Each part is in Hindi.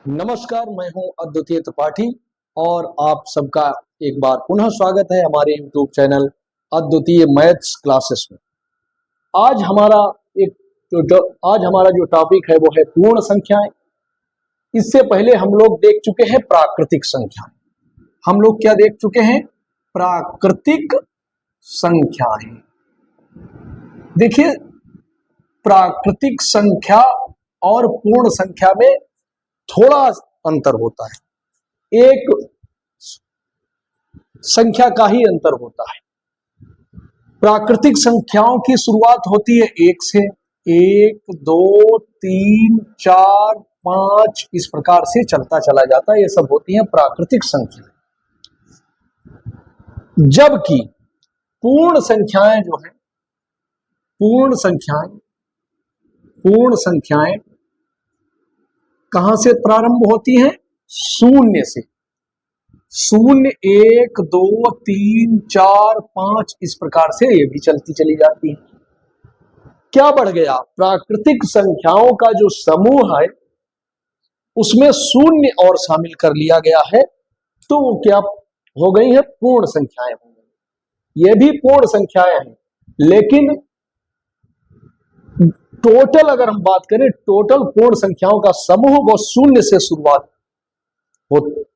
नमस्कार, मैं हूं अद्वितीय त्रिपाठी और आप सबका एक बार पुनः स्वागत है हमारे YouTube चैनल अद्वितीय मैथ्स क्लासेस में। आज हमारा एक आज हमारा जो टॉपिक है वो है पूर्ण संख्याएं। इससे पहले हम लोग देख चुके हैं प्राकृतिक संख्याएं। हम लोग क्या देख चुके हैं? प्राकृतिक संख्याएं। देखिए, प्राकृतिक संख्या और पूर्ण संख्या में थोड़ा अंतर होता है, एक संख्या का ही अंतर होता है। प्राकृतिक संख्याओं की शुरुआत होती है एक से, 1 2 3 4 5 इस प्रकार से चलता चला जाता है। ये सब होती हैं प्राकृतिक संख्याएं। जबकि पूर्ण संख्याएं जो हैं, पूर्ण संख्याएं कहां से प्रारंभ होती हैं? शून्य से। 0 1 2 3 4 5 इस प्रकार से ये भी चलती चली जाती है। क्या बढ़ गया? प्राकृतिक संख्याओं का जो समूह है उसमें शून्य और शामिल कर लिया गया है, तो वो क्या हो गई है? पूर्ण संख्याएं हो गई। ये भी पूर्ण संख्याएं हैं, लेकिन टोटल अगर हम बात करें, टोटल पूर्ण संख्याओं का समूह वो शून्य से शुरुआत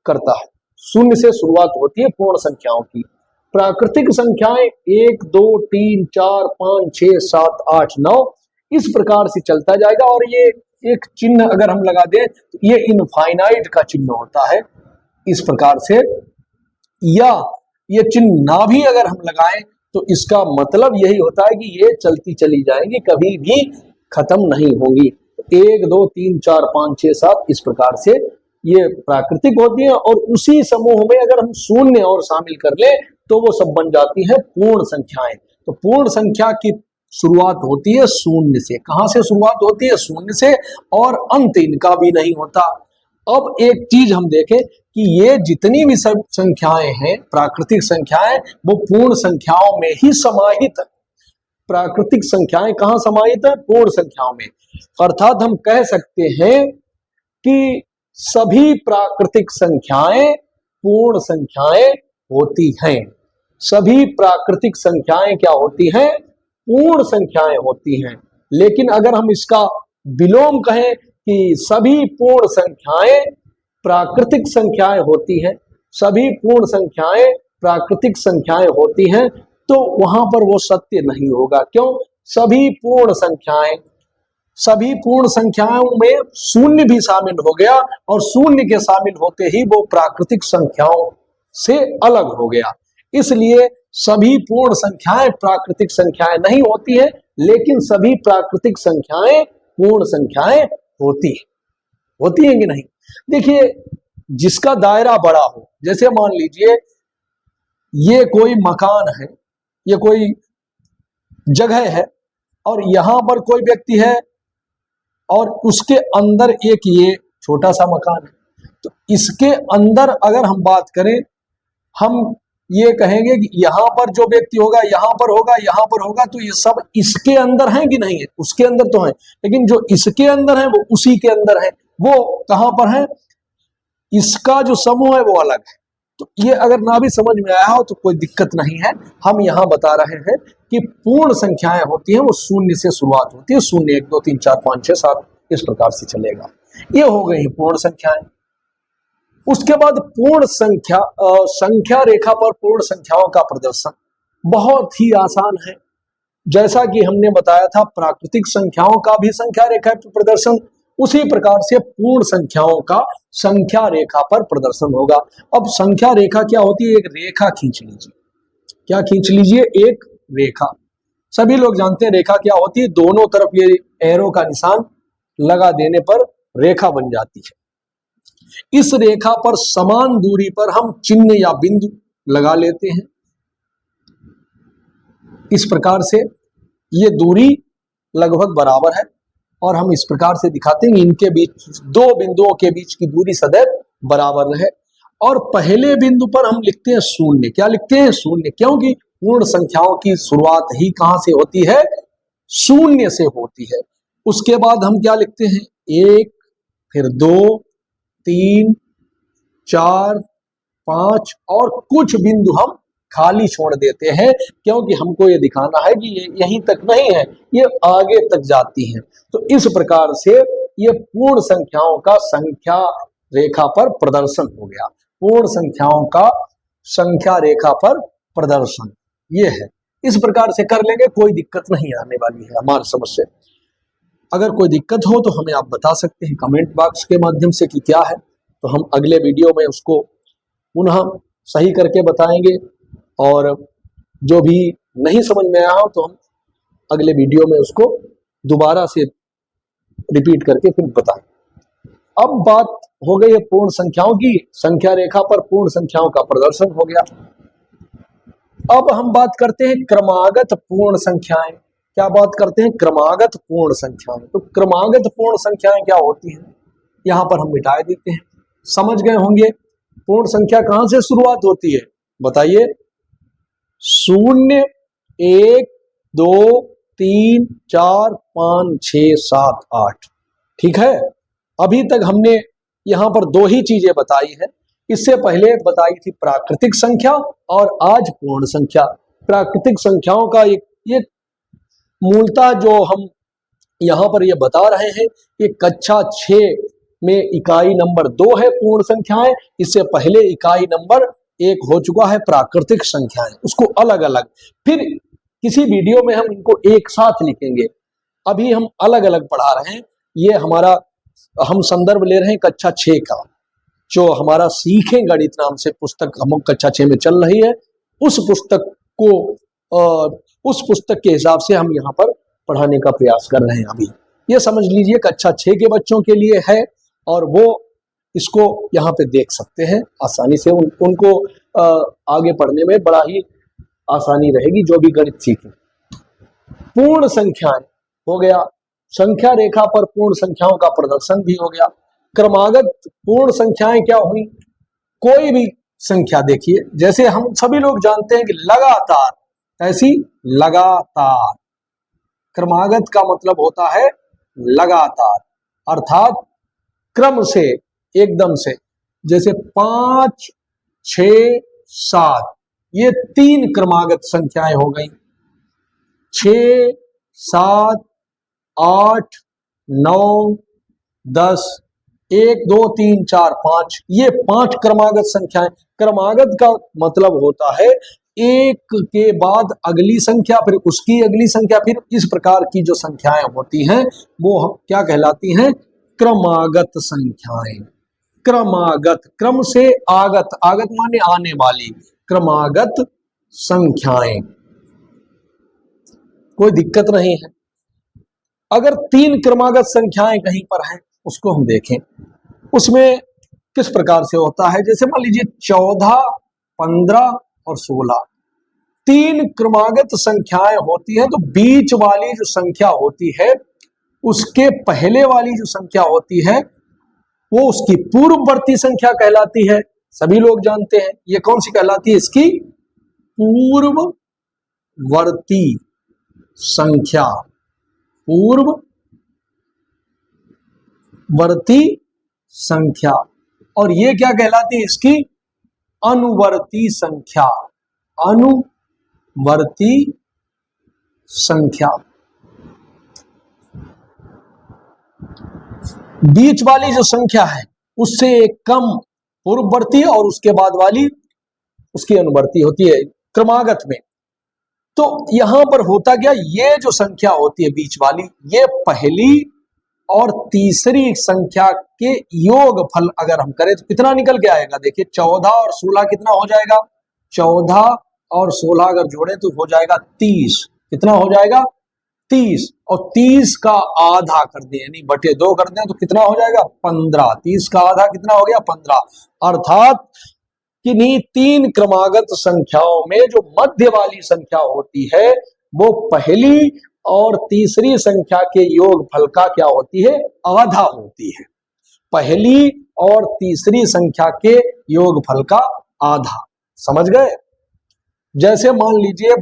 करता है। शून्य से शुरुआत होती है पूर्ण संख्याओं की। प्राकृतिक संख्याएं 1 2 3 4 5 6 7 8 9 इस प्रकार से चलता जाएगा। और ये एक चिन्ह अगर हम लगा दें तो ये इनफाइनाइट का चिन्ह होता है इस प्रकार से, या ये चिन्ह ना भी अगर हम लगाएं तो इसका मतलब यही होता है कि ये चलती चली जाएंगी, कभी भी खत्म नहीं होंगी। 1 2 3 4 5 6 7 इस प्रकार से ये प्राकृतिक होती है। और उसी समूह में अगर हम शून्य और शामिल कर ले तो वो सब बन जाती है पूर्ण संख्याएं। तो पूर्ण संख्या की शुरुआत होती है शून्य से। कहां से शुरुआत होती है? शून्य से, और अंत इनका भी नहीं होता। अब एक चीज हम देखें कि ये जितनी भी सब संख्याएं हैं, प्राकृतिक संख्याएं, वो पूर्ण संख्याओं में ही समाहित है। प्राकृतिक संख्याएं कहां समाहित है? पूर्ण संख्याओं में। अर्थात हम कह सकते हैं कि सभी प्राकृतिक संख्याएं पूर्ण संख्याएं होती हैं। सभी प्राकृतिक संख्याएं क्या होती हैं? पूर्ण संख्याएं होती हैं। लेकिन अगर हम इसका विलोम कहें कि सभी पूर्ण संख्याएं प्राकृतिक संख्याएं होती हैं, सभी पूर्ण संख्याएं प्राकृतिक संख्याएं होती हैं, तो वहां पर वो सत्य नहीं होगा। क्यों? सभी पूर्ण संख्याओं में शून्य भी शामिल हो गया, और शून्य के शामिल होते ही वो प्राकृतिक संख्याओं से अलग हो गया। इसलिए सभी पूर्ण संख्याएं प्राकृतिक संख्याएं नहीं होती हैं, लेकिन सभी प्राकृतिक संख्याएं पूर्ण संख्याएं होती हैं कि नहीं? देखिए, जिसका दायरा बड़ा हो, जैसे मान लीजिए ये कोई मकान है, ये कोई जगह है, और यहां पर कोई व्यक्ति है और उसके अंदर एक ये छोटा सा मकान है। तो इसके अंदर अगर हम बात करें, हम ये कहेंगे कि यहां पर जो व्यक्ति होगा, यहां पर होगा, तो ये सब इसके अंदर हैं कि नहीं है? उसके अंदर तो है, लेकिन जो इसके अंदर है वो उसी के अंदर है। वो कहां पर है? इसका जो समूह है वो अलग है। तो ये अगर ना भी समझ में आया हो तो कोई दिक्कत नहीं है। हम यहां बता रहे हैं कि पूर्ण संख्याएं होती हैं वो शून्य से शुरुआत होती है। 0 1 2 3 4 5 6 7 इस प्रकार से चलेगा। ये हो गई पूर्ण संख्याएं। उसके बाद पूर्ण संख्या, संख्या रेखा पर पूर्ण संख्याओं का प्रदर्शन बहुत ही आसान है। जैसा कि हमने बताया था प्राकृतिक संख्याओं का भी संख्या रेखा पर प्रदर्शन, उसी प्रकार से पूर्ण संख्याओं का संख्या रेखा पर प्रदर्शन होगा। अब संख्या रेखा क्या होती है? एक रेखा खींच लीजिए। क्या खींच लीजिए? एक रेखा। सभी लोग जानते हैं रेखा क्या होती है। दोनों तरफ ये एरो का निशान लगा देने पर रेखा बन जाती है। इस रेखा पर समान दूरी पर हम चिन्ह या बिंदु लगा लेते हैं। इस प्रकार से ये दूरी लगभग बराबर है, और हम इस प्रकार से दिखाते हैं इनके बीच, दो बिंदुओं के बीच की दूरी सदैव बराबर रहे। और पहले बिंदु पर हम लिखते हैं 0। क्या लिखते हैं? 0, क्योंकि पूर्ण संख्याओं की शुरुआत ही कहां से होती है? 0 से होती है। उसके बाद हम क्या लिखते हैं? 1, फिर 2, 3, 4, 5 और कुछ बिंदु हम खाली छोड़ देते हैं, क्योंकि हमको ये दिखाना है कि ये यहीं तक नहीं है, ये आगे तक जाती हैं। तो इस प्रकार से ये पूर्ण संख्याओं का संख्या रेखा पर प्रदर्शन हो गया। पूर्ण संख्याओं का संख्या रेखा पर प्रदर्शन ये है। इस प्रकार से कर लेंगे, कोई दिक्कत नहीं आने वाली है हमारी समझ से। अगर कोई दिक्कत हो तो हमें आप बता सकते हैं कमेंट बॉक्स के माध्यम से कि क्या है, तो हम अगले वीडियो में उसको पुनः सही करके बताएंगे। और जो भी नहीं समझ में आया हो तो हम अगले वीडियो में उसको दोबारा से रिपीट करके फिर बताएंगे। अब बात हो गई है पूर्ण संख्याओं की, संख्या रेखा पर पूर्ण संख्याओं का प्रदर्शन हो गया। अब हम बात करते हैं क्रमागत पूर्ण संख्याएं। क्या बात करते हैं? क्रमागत पूर्ण संख्याएं। तो क्रमागत पूर्ण संख्याएं क्या होती हैं, यहां पर हम मिटा देते हैं। समझ गए होंगे पूर्ण संख्या कहां से शुरुआत होती है, बताइए। 0, 1, 2, 3, 4, 5, 6, 7, 8। ठीक है, अभी तक हमने यहां पर दो ही चीजें बताई है। इससे पहले बताई थी प्राकृतिक संख्या और आज पूर्ण संख्या। प्राकृतिक संख्याओं का एक मूलतः जो हम यहां पर ये बता रहे हैं कि कक्षा 6 में इकाई नंबर 2 है पूर्ण संख्याएं। इससे पहले इकाई नंबर 1 हो चुका है प्राकृतिक संख्याएं, उसको अलग अलग फिर किसी वीडियो में हम इनको एक साथ लिखेंगे। अभी हम अलग अलग पढ़ा रहे हैं। ये हमारा हम संदर्भ ले रहे हैं कक्षा 6 का, जो हमारा सीखें गणित नाम से पुस्तक हम कक्षा 6 में चल रही है। उस पुस्तक को उस पुस्तक के हिसाब से हम यहाँ पर पढ़ाने का प्रयास कर रहे हैं। अभी ये समझ लीजिए कक्षा 6 के बच्चों के लिए है और वो इसको यहाँ पे देख सकते हैं आसानी से। उनको आगे पढ़ने में बड़ा ही आसानी रहेगी, जो भी गणित सीखें। पूर्ण संख्याएं हो गया, संख्या रेखा पर पूर्ण संख्याओं का प्रदर्शन भी हो गया। क्रमागत पूर्ण संख्याएं क्या हुई, कोई भी संख्या देखिए, जैसे हम सभी लोग जानते हैं कि लगातार, ऐसी लगातार। क्रमागत का मतलब होता है लगातार, अर्थात क्रम से, एकदम से। जैसे 5, 6, 7 ये 3 क्रमागत संख्याएं हो गई। 6, 7, 8, 9, 10, 1, 2, 3, 4, 5 ये 5 क्रमागत संख्याएं। क्रमागत का मतलब होता है एक के बाद अगली संख्या, फिर उसकी अगली संख्या, फिर इस प्रकार की जो संख्याएं होती हैं वो क्या कहलाती हैं? क्रमागत संख्याएं। क्रमागत, क्रम से आगत, आगत माने आने वाली, क्रमागत संख्याएं। कोई दिक्कत नहीं है। अगर 3 क्रमागत संख्याएं कहीं पर हैं उसको हम देखें, उसमें किस प्रकार से होता है। जैसे मान लीजिए 14, 15 और 16 3 क्रमागत संख्याएं होती हैं, तो बीच वाली जो संख्या होती है उसके पहले वाली जो संख्या होती है वो उसकी पूर्ववर्ती संख्या कहलाती है। सभी लोग जानते हैं ये कौन सी कहलाती है, इसकी पूर्ववर्ती संख्या। पूर्ववर्ती संख्या। और ये क्या कहलाती है, इसकी अनुवर्ती संख्या। अनुवर्ती संख्या। बीच वाली जो संख्या है उससे कम पूर्ववर्ती और उसके बाद वाली उसकी अनुवर्ती होती है क्रमागत में। तो यहां पर होता क्या, ये जो संख्या होती है बीच वाली, ये पहली और तीसरी संख्या के योग फल अगर हम करें तो कितना निकल के आएगा। देखिए 14 और 16 कितना हो जाएगा, 14 और 16 अगर जोड़े तो हो जाएगा 30। कितना हो जाएगा, 30। और 30 का आधा कर दें यानी बटे 2 कर दें तो कितना हो जाएगा, 15। 30 का आधा कितना हो गया, 15। अर्थात किन्हीं 3 क्रमागत संख्याओं में जो मध्य वाली संख्या होती है वो पहली और तीसरी संख्या के योगफल का क्या होती है, आधा होती है। पहली और तीसरी संख्या के योगफल का आधा। समझ गए। जैसे मान लीजिए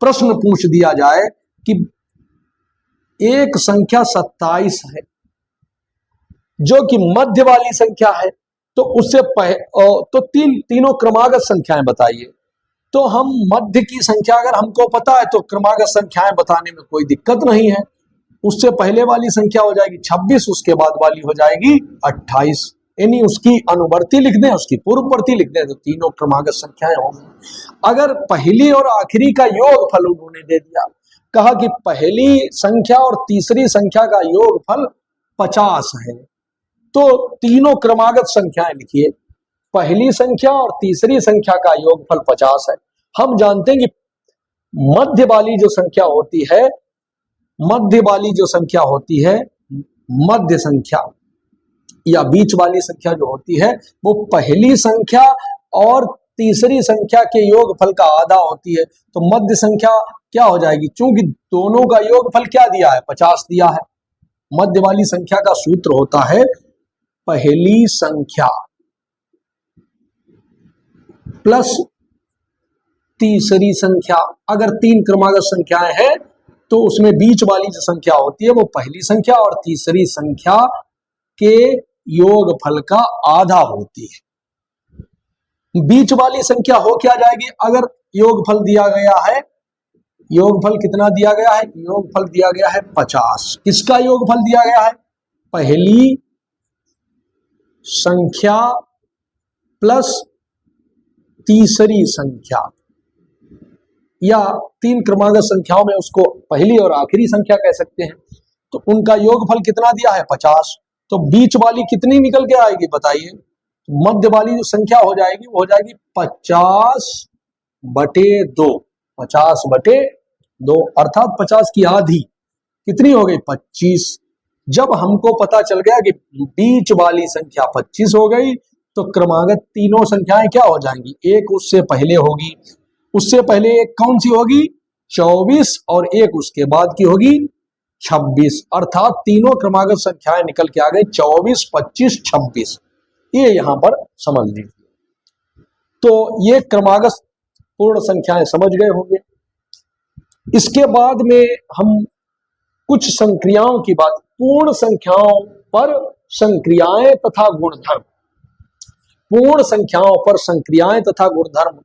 प्रश्न पूछ दिया जाए कि एक संख्या 27 है जो कि मध्य वाली संख्या है, तो उससे तो तीनों क्रमागत संख्याएं बताइए। तो हम मध्य की संख्या अगर हमको पता है तो क्रमागत संख्याएं बताने में कोई दिक्कत नहीं है। उससे पहले वाली संख्या हो जाएगी 26, उसके बाद वाली हो जाएगी 28, यानी उसकी अनुवर्ती लिख दें, उसकी पूर्ववर्ती लिख दें, तो तीनों क्रमागत संख्याएं होंगी। अगर पहली और आखिरी का योगफल उन्होंने दे दिया, कहा कि पहली संख्या और तीसरी संख्या का योगफल 50 है, तो तीनों क्रमागत संख्याएं लिखिए। पहली संख्या और तीसरी संख्या का योगफल 50 है। हम जानते हैं कि मध्य वाली जो संख्या होती है, मध्य वाली जो संख्या होती है, मध्य संख्या या बीच वाली संख्या जो होती है, वो पहली संख्या और तीसरी संख्या के योगफल का आधा होती है। तो मध्य संख्या क्या हो जाएगी, चूंकि दोनों का योगफल क्या दिया है, 50 दिया है। मध्य वाली संख्या का सूत्र होता है पहली संख्या प्लस तीसरी संख्या। अगर तीन क्रमागत संख्याएं हैं तो उसमें बीच वाली जो संख्या होती है वो पहली संख्या और तीसरी संख्या के योगफल का आधा होती है। बीच वाली संख्या हो क्या जाएगी, अगर योगफल दिया गया है, योगफल कितना दिया गया है, योगफल दिया गया है 50। किसका योगफल दिया गया है, पहली संख्या प्लस तीसरी संख्या, या तीन क्रमागत संख्याओं में उसको पहली और आखिरी संख्या कह सकते हैं। तो उनका योगफल कितना दिया है, 50। तो बीच वाली कितनी निकल के आएगी बताइए। मध्य वाली जो संख्या हो जाएगी वो हो जाएगी 50/2, 50/2 अर्थात 50 की आधी कितनी हो गई, 25। जब हमको पता चल गया कि बीच वाली संख्या 25 हो गई, तो क्रमागत तीनों संख्याएं क्या हो जाएंगी, एक उससे पहले होगी, उससे पहले एक कौन सी होगी, 24, और एक उसके बाद की होगी 26। अर्थात तीनों क्रमागत संख्याएं निकल के आ गई 24, 25, 26। ये यहां पर समझ लीजिए। तो ये क्रमागत पूर्ण संख्याएं समझ गए होंगे। इसके बाद में हम कुछ संक्रियाओं की बात, पूर्ण संख्याओं पर संक्रियाएं तथा गुणधर्म, पूर्ण संख्याओं पर संक्रियाएं तथा गुणधर्म।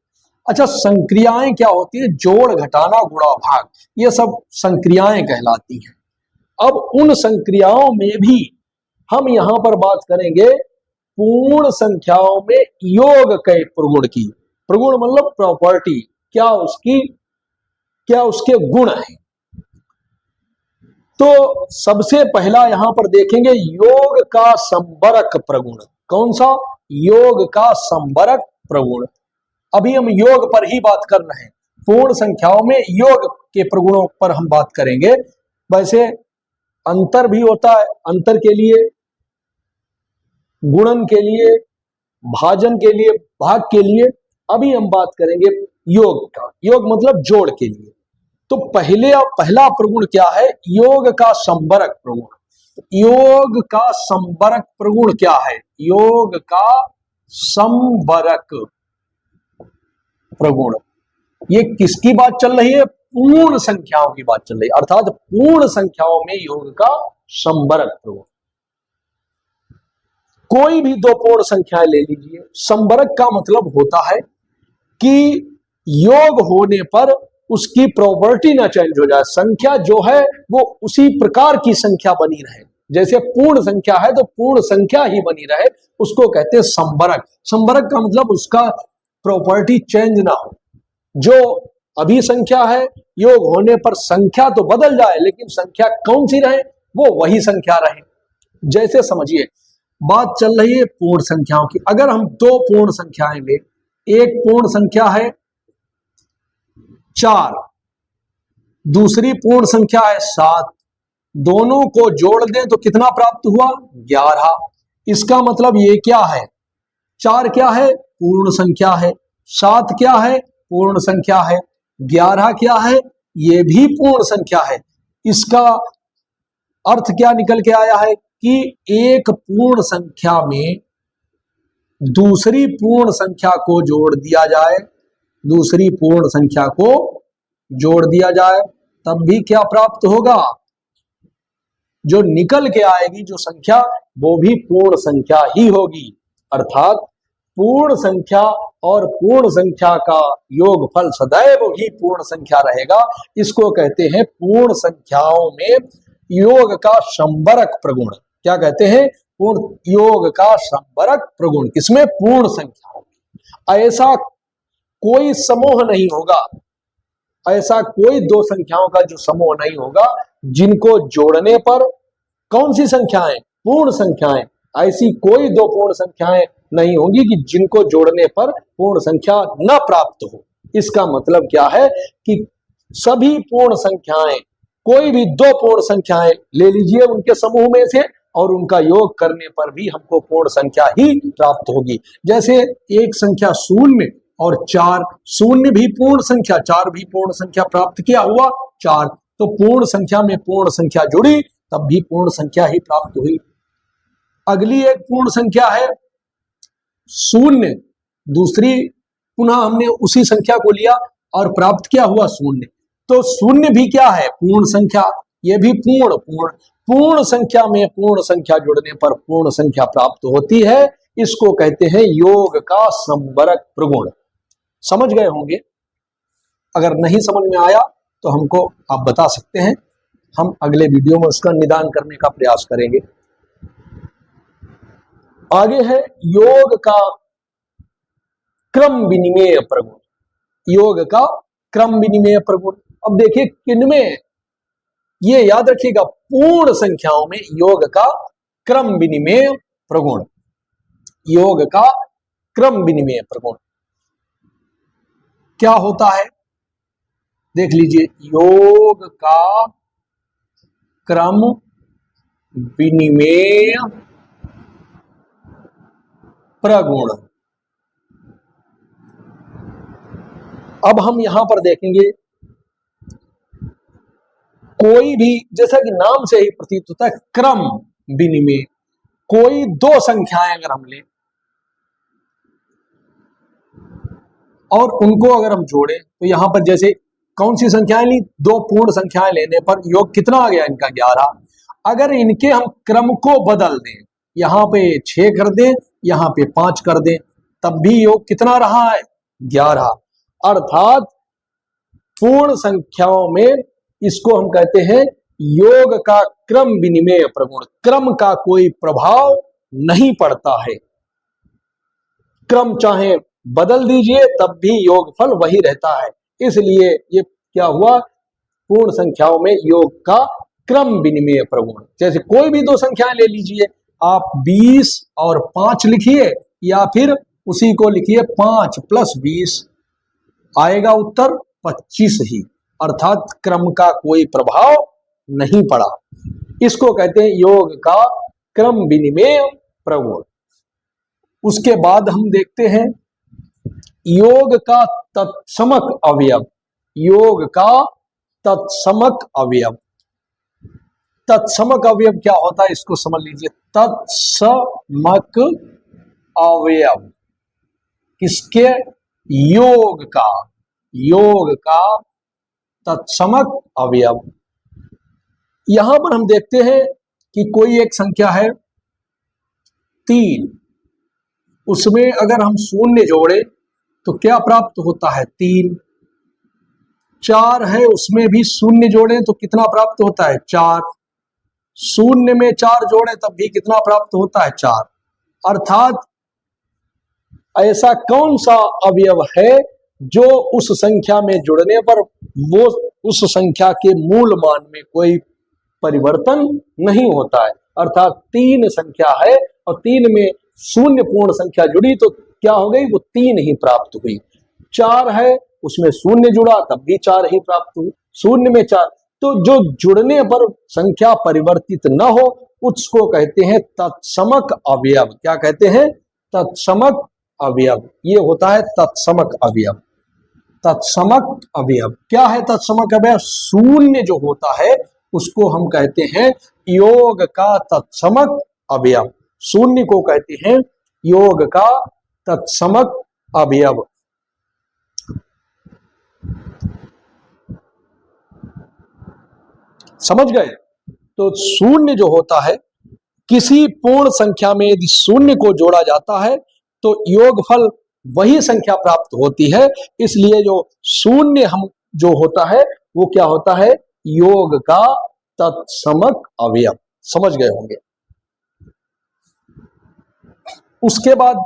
अच्छा, संक्रियाएं क्या होती है, जोड़, घटाना, गुणा, भाग, ये सब संक्रियाएं कहलाती हैं। अब उन संक्रियाओं में भी हम यहां पर बात करेंगे पूर्ण संख्याओं में योग के प्रगुण की। प्रगुण मतलब प्रॉपर्टी, क्या उसकी, क्या उसके गुण हैं। तो सबसे पहला यहां पर देखेंगे योग का संबरक प्रगुण। कौन सा, योग का संबरक प्रगुण। अभी हम योग पर ही बात कर रहे हैं, पूर्ण संख्याओं में योग के प्रगुणों पर हम बात करेंगे। वैसे अंतर भी होता है, अंतर के लिए, गुणन के लिए, भाजन के लिए, भाग के लिए। अभी हम बात करेंगे योग का, योग मतलब जोड़ के लिए। तो पहला प्रगुण क्या है, योग का संबरक प्रगुण। योग का संबरक प्रगुण क्या है, योग का संबरक प्रगुण। ये किसकी बात चल रही है, पूर्ण संख्याओं की बात चल रही है, अर्थात पूर्ण संख्याओं में योग का संबरक प्रगुण। कोई भी दो पूर्ण संख्याएं ले लीजिए, संबरक का मतलब होता है कि योग होने पर उसकी प्रॉपर्टी ना चेंज हो जाए, संख्या जो है वो उसी प्रकार की संख्या बनी रहे। जैसे पूर्ण संख्या है तो पूर्ण संख्या ही बनी रहे, उसको कहते हैं संबरक। संबरक का मतलब उसका प्रॉपर्टी चेंज ना हो। जो अभी संख्या है, योग होने पर संख्या तो बदल जाए लेकिन संख्या कौन सी रहे, वो वही संख्या रहे। जैसे समझिए, बात चल रही है पूर्ण संख्याओं की। अगर हम दो पूर्ण संख्याएं लें, एक पूर्ण संख्या है 4, दूसरी पूर्ण संख्या है 7, दोनों को जोड़ दें तो कितना प्राप्त हुआ, 11। इसका मतलब ये क्या है, 4 क्या है, पूर्ण संख्या है, 7 क्या है, पूर्ण संख्या है, 11 क्या है, ये भी पूर्ण संख्या है। इसका अर्थ क्या निकल के आया है कि एक पूर्ण संख्या में दूसरी पूर्ण संख्या को जोड़ दिया जाए, दूसरी पूर्ण संख्या को जोड़ दिया जाए, तब भी क्या प्राप्त होगा, जो निकल के आएगी जो संख्या, वो भी पूर्ण संख्या ही होगी। अर्थात पूर्ण संख्या और पूर्ण संख्या का योगफल सदैव ही पूर्ण संख्या रहेगा। इसको कहते हैं पूर्ण संख्याओं में योग का संबरक प्रगुण। क्या कहते हैं? पूर्ण योग का संबरक प्रगुण। किसमें? पूर्ण संख्याओं में। ऐसा कोई समूह नहीं होगा, ऐसा कोई दो संख्याओं का जो समूह नहीं होगा जिनको जोड़ने पर कौन सी संख्याएं? पूर्ण संख्याएं। ऐसी कोई दो पूर्ण संख्याएं नहीं होंगी कि जिनको जोड़ने पर पूर्ण संख्या न प्राप्त हो। इसका मतलब क्या है कि सभी पूर्ण संख्याएं, कोई भी दो पूर्ण संख्याएं ले लीजिए उनके समूह में से, और उनका योग करने पर भी हमको पूर्ण संख्या ही प्राप्त होगी। जैसे एक संख्या शून्य और 4, शून्य भी पूर्ण संख्या, 4 भी पूर्ण संख्या प्राप्त किया हुआ 4, तो पूर्ण संख्या में पूर्ण संख्या जुड़ी तब भी पूर्ण संख्या ही प्राप्त हुई। अगली एक पूर्ण संख्या है शून्य, दूसरी पुनः हमने उसी संख्या को लिया और प्राप्त किया हुआ शून्य, तो शून्य भी क्या है? पूर्ण संख्या। यह भी पूर्ण संख्या में पूर्ण संख्या जुड़ने पर पूर्ण संख्या प्राप्त होती है। इसको कहते हैं योग का संबरक प्रगुण। समझ गए होंगे। अगर नहीं समझ में आया तो हमको आप बता सकते हैं, हम अगले वीडियो में उसका निदान करने का प्रयास करेंगे। आगे है योग का क्रम विनिमेय प्रगुण। योग का क्रम विनिमेय प्रगुण। अब देखिए किनमें, ये याद रखिएगा, पूर्ण संख्याओं में योग का क्रम विनिमेय प्रगुण। योग का क्रम विनिमेय प्रगुण क्या होता है? देख लीजिए, योग का क्रम विनिमेय प्रगुण। अब हम यहां पर देखेंगे, कोई भी, जैसा कि नाम से ही प्रतीत होता है, क्रम विनिमेय, कोई दो संख्याएं अगर हम लें और उनको अगर हम जोड़े तो यहां पर जैसे कौन सी संख्याएं ली? दो पूर्ण संख्याएं लेने पर योग कितना आ गया इनका? 11। अगर इनके हम क्रम को बदल दें, यहां पे 6 कर दें, यहां पे 5 कर दें, तब भी योग कितना रहा है? 11। अर्थात पूर्ण संख्याओं में इसको हम कहते हैं योग का क्रम विनिमेय प्रगुण। क्रम का कोई प्रभाव नहीं पड़ता है। क्रम चाहे बदल दीजिए तब भी योगफल वही रहता है। इसलिए ये क्या हुआ? पूर्ण संख्याओं में योग का क्रम विनिमेय प्रगुण। जैसे कोई भी दो संख्याएं ले लीजिए, आप 20 और 5 लिखिए, या फिर उसी को लिखिए 5 + 20, आएगा उत्तर 25 ही। अर्थात क्रम का कोई प्रभाव नहीं पड़ा। इसको कहते हैं योग का क्रम विनिमेय प्रगुण। उसके बाद हम देखते हैं योग का तत्समक अवयव। योग का तत्समक अवयव। तत्समक अवयव क्या होता है इसको समझ लीजिए। तत्समक अवयव किसके? योग का। योग का तत्समक अवयव। यहां पर हम देखते हैं कि कोई एक संख्या है 3, उसमें अगर हम शून्य जोड़े तो क्या प्राप्त होता है? 3। 4 है, उसमें भी शून्य जोड़े तो कितना प्राप्त होता है? 4। शून्य में 4 जोड़े तब भी कितना प्राप्त होता है? 4। अर्थात ऐसा कौन सा अवयव है जो उस संख्या में जुड़ने पर वो उस संख्या के मूल मान में कोई परिवर्तन नहीं होता है? अर्थात 3 संख्या है और 3 में शून्य पूर्ण संख्या जुड़ी तो क्या हो गई? वो 3 ही प्राप्त हुई। 4 है, उसमें शून्य जुड़ा तब भी 4 ही प्राप्त हुई। शून्य में 4, तो जो जुड़ने पर संख्या परिवर्तित न हो उसको कहते हैं तत्समक अवयव। क्या कहते हैं? तत्समक अवयव। ये होता है तत्समक अवयव। तत्समक अवयव क्या है? तत्समक अवयव शून्य जो होता है उसको हम कहते हैं योग का तत्समक अवयव। शून्य को कहते हैं योग का तत्समक अवयव। समझ गए? तो शून्य जो होता है, किसी पूर्ण संख्या में यदि शून्य को जोड़ा जाता है तो योगफल वही संख्या प्राप्त होती है। इसलिए जो शून्य हम जो होता है वो क्या होता है, योग का तत्समक अवयव। समझ गए होंगे। उसके बाद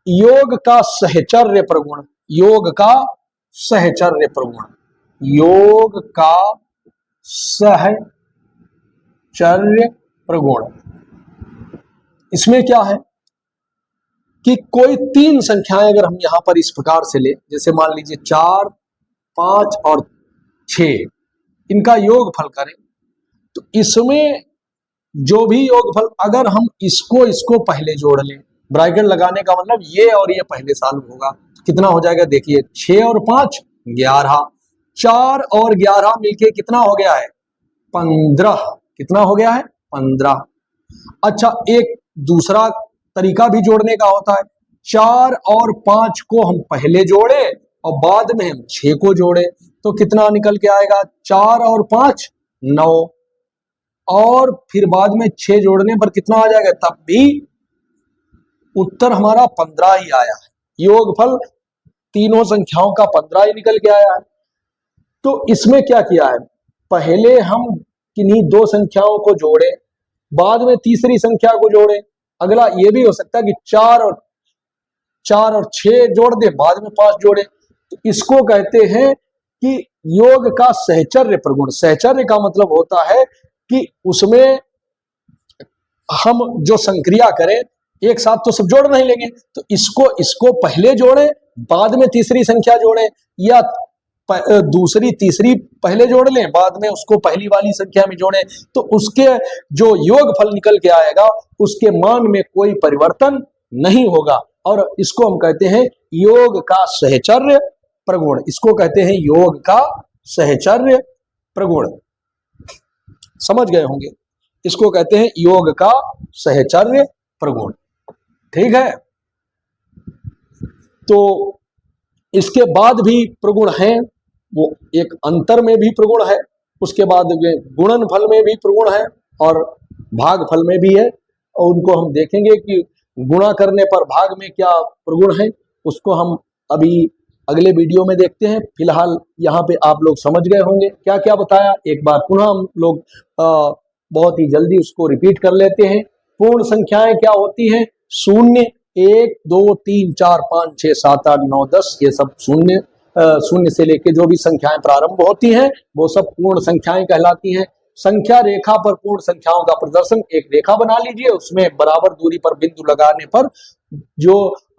योग का सहचर्य प्रगुण, योग का सहचर्य प्रगुण, योग का सहचर्य प्रगुण। इसमें क्या है कि कोई तीन संख्याएं अगर हम यहां पर इस प्रकार से ले, जैसे मान लीजिए 4, 5 और 6, इनका योगफल करें तो इसमें जो भी योगफल, अगर हम इसको इसको पहले जोड़ लें, ब्रैकेट लगाने का मतलब ये और ये पहले साल होगा, कितना हो जाएगा देखिए, 6 और 5 11, 4 और 11 मिलके कितना हो गया है 15, कितना हो गया है 15। अच्छा, एक दूसरा तरीका भी जोड़ने का होता है, 4 और 5 को हम पहले जोड़े और बाद में हम 6 को जोड़े तो कितना निकल के आएगा, 4 और 5 9, और फिर बाद में 6 जोड़ने पर कितना आ जाएगा, तब भी उत्तर हमारा 15 ही आया है। योगफल तीनों संख्याओं का 15 ही निकल के आया है। तो इसमें क्या किया है, पहले हम किन्हीं दो संख्याओं को जोड़े, बाद में तीसरी संख्या को जोड़े। अगला ये भी हो सकता है कि 4 और 6 जोड़ दे, बाद में 5 जोड़े। तो इसको कहते हैं कि योग का सहचर्य प्रगुण। सहचर्य का मतलब होता है कि उसमें हम जो संक्रिया करें एक साथ तो सब जोड़ नहीं लेंगे, तो इसको पहले जोड़ें, बाद में तीसरी संख्या जोड़ें, या दूसरी तीसरी पहले जोड़ लें, बाद में उसको पहली वाली संख्या में जोड़ें, तो उसके जो योगफल निकल के आएगा उसके मान में कोई परिवर्तन नहीं होगा। और इसको हम कहते हैं योग का सहचर्य प्रगुण। इसको कहते हैं योग का सहचर्य प्रगुण। समझ गए होंगे। इसको कहते हैं योग का सहचर्य प्रगुण। ठीक है। तो इसके बाद भी प्रगुण हैं, वो एक अंतर में भी प्रगुण है, उसके बाद गुणन फल में भी प्रगुण है और भाग फल में भी है। और उनको हम देखेंगे कि गुणा करने पर भाग में क्या प्रगुण है, उसको हम अभी अगले वीडियो में देखते हैं। फिलहाल यहाँ पे आप लोग समझ गए होंगे क्या क्या बताया। एक बार पुनः हम लोग बहुत ही जल्दी उसको रिपीट कर लेते हैं। पूर्ण संख्याएं क्या होती हैं, शून्य, 1 2 3 4 5 6 7 8 9 10, ये सब शून्य शून्य से लेके जो भी संख्याएं प्रारंभ होती हैं वो सब पूर्ण संख्याएं कहलाती हैं। संख्या रेखा पर पूर्ण संख्याओं का प्रदर्शन, एक रेखा बना लीजिए, उसमें बराबर दूरी पर बिंदु लगाने पर जो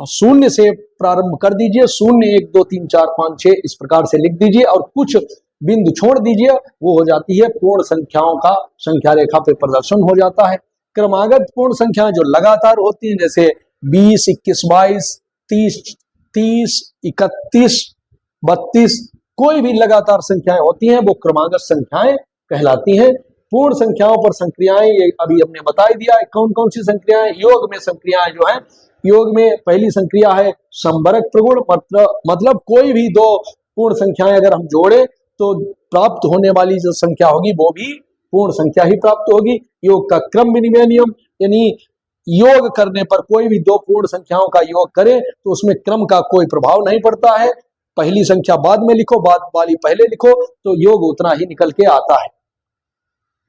शून्य से प्रारंभ कर दीजिए, 0 1 2 3 4 5 6 इस प्रकार से लिख दीजिए और कुछ बिंदु छोड़ दीजिए, वो हो जाती है पूर्ण संख्याओं का संख्या रेखा पे प्रदर्शन हो जाता है। क्रमागत पूर्ण संख्याएं जो लगातार होती हैं, जैसे 20 21 22 30 30 31 32, कोई भी लगातार संख्याएं होती हैं वो क्रमागत संख्याएं कहलाती हैं। पूर्ण संख्याओं पर संक्रियाएं ये अभी हमने बता ही दिया है कौन कौन सी संक्रियाएं। योग में संक्रियाएं जो है, योग में पहली संक्रिया है संबरक प्रगुण, मतलब कोई भी दो पूर्ण संख्याएं अगर हम जोड़े तो प्राप्त होने वाली जो संख्या होगी वो भी पूर्ण संख्या ही प्राप्त होगी। योग का क्रम विनिमय नियम, यानी योग करने पर कोई भी दो पूर्ण संख्याओं का योग करें तो उसमें क्रम का कोई प्रभाव नहीं पड़ता है। पहली संख्या बाद में लिखो, बाद वाली पहले लिखो, तो योग उतना ही निकल के आता है।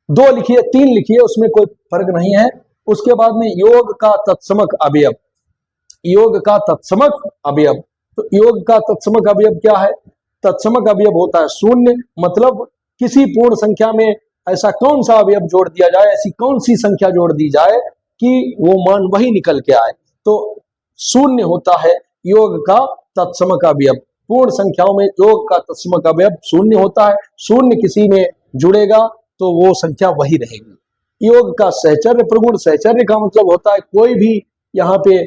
2 लिखिए 3 लिखिए, उसमें कोई फर्क नहीं है। उसके बाद में योग का तत्समक अवयव, योग का तत्समक अवयव। तो योग का तत्समक अवयव क्या है, तत्समक अवयव होता है शून्य, मतलब किसी पूर्ण संख्या में ऐसा कौन सा अवयव जोड़ दिया जाए, ऐसी कौन सी संख्या जोड़ दी जाए कि वो मान वही निकल के आए, तो शून्य होता है योग का तत्समक अवयव। पूर्ण संख्याओं में योग का तत्समक अवयव शून्य होता है। शून्य किसी में जुड़ेगा तो वो संख्या वही रहेगी। योग का सहचर्य प्रगुण, सहचर्य का मतलब होता है कोई भी यहाँ पे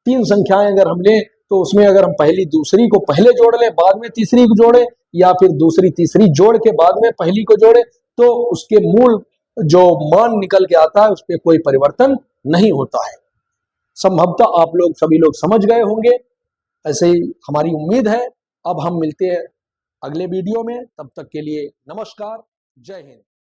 3 संख्याएं अगर हम लें तो उसमें अगर हम पहली दूसरी को पहले जोड़ लें, बाद में तीसरी को जोड़े, या फिर दूसरी तीसरी जोड़ के बाद में पहली को जोड़े, तो उसके मूल जो मान निकल के आता है उस पर कोई परिवर्तन नहीं होता है। संभवतः आप लोग सभी लोग समझ गए होंगे, ऐसे ही हमारी उम्मीद है। अब हम मिलते हैं अगले वीडियो में, तब तक के लिए नमस्कार, जय हिंद।